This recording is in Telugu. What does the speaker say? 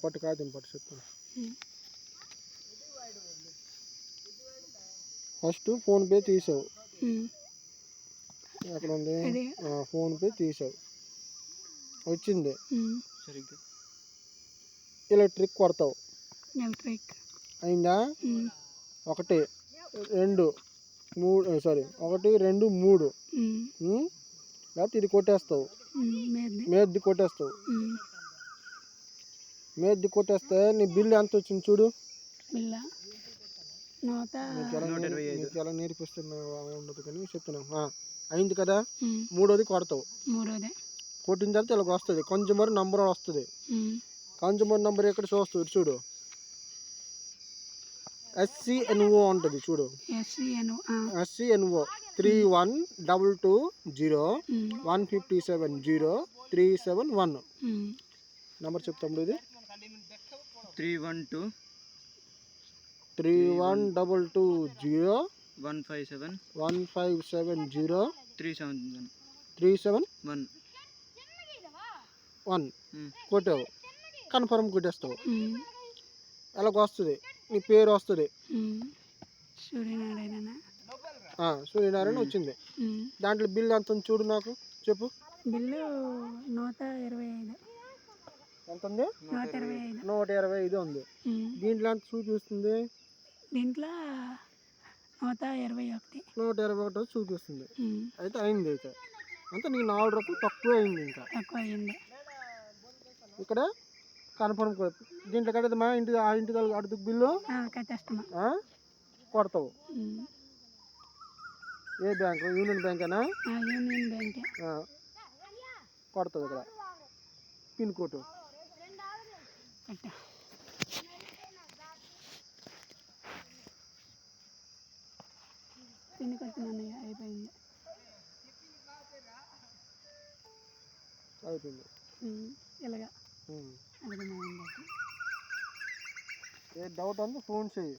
పట్టు కాగితం పట్టు చెప్తాను. ఫస్ట్ ఫోన్పే తీసావు, ఎక్కడ ఉంది ఫోన్పే తీసావు, వచ్చింది. ఎలక్ట్రిక్ కొడతావు, అయిందా? 1 2 3 1 2 3 లేకపోతే ఇది కొట్టేస్తావు, మేద్ది కొట్టేస్తావు. మేద్ది కొట్టేస్తే నీ బిల్లు ఎంత వచ్చింది చూడు. నీకు ఎలా నేర్పిస్తున్నా ఉండదు కానీ చెప్తున్నా. అయింది కదా. 3వది కొడతావు, కొట్టిన తర్వాత ఇలాగ వస్తుంది, కన్జ్యూమర్ నంబర్ వస్తుంది. కన్జ్యూమర్ నంబర్ ఎక్కడ చూస్తుంది చూడు, SCNO ఉంటుంది చూడు. SCNO 312201570371 నంబర్ చెప్తాము. ఇది 312201570371 కొట్టావు, కన్ఫర్మ్ కొట్టేస్తావు. అలాగ వస్తుంది, నీ పేరు వస్తుంది, సూర్యనారాయణ వచ్చింది. దాంట్లో బిల్లు ఎంత ఉంది చూడు, నాకు చెప్పు. బిల్లు 125. ఎంత ఉంది? 125 ఉంది. దీంట్లో ఎంత చూపిస్తుంది? దీంట్లో 121 చూపిస్తుంది. అయితే అయింది. అయితే అంటే నీకు 4 రూపాయలు తక్కువ అయింది. ఇంకా ఇక్కడ కన్ఫర్మ్ దీంట్లో కట్టేదమ్మా. ఆ ఇంటి అడుగు బిల్లు కొడతావు. ఏ బ్యాంకు? యూనియన్ బ్యాంకేనా? కొడతావు. ఇక్కడ పిన్ కోడ్ అయిపోయింది. ఏ డౌట్ ఉందో ఫోన్ చేయి.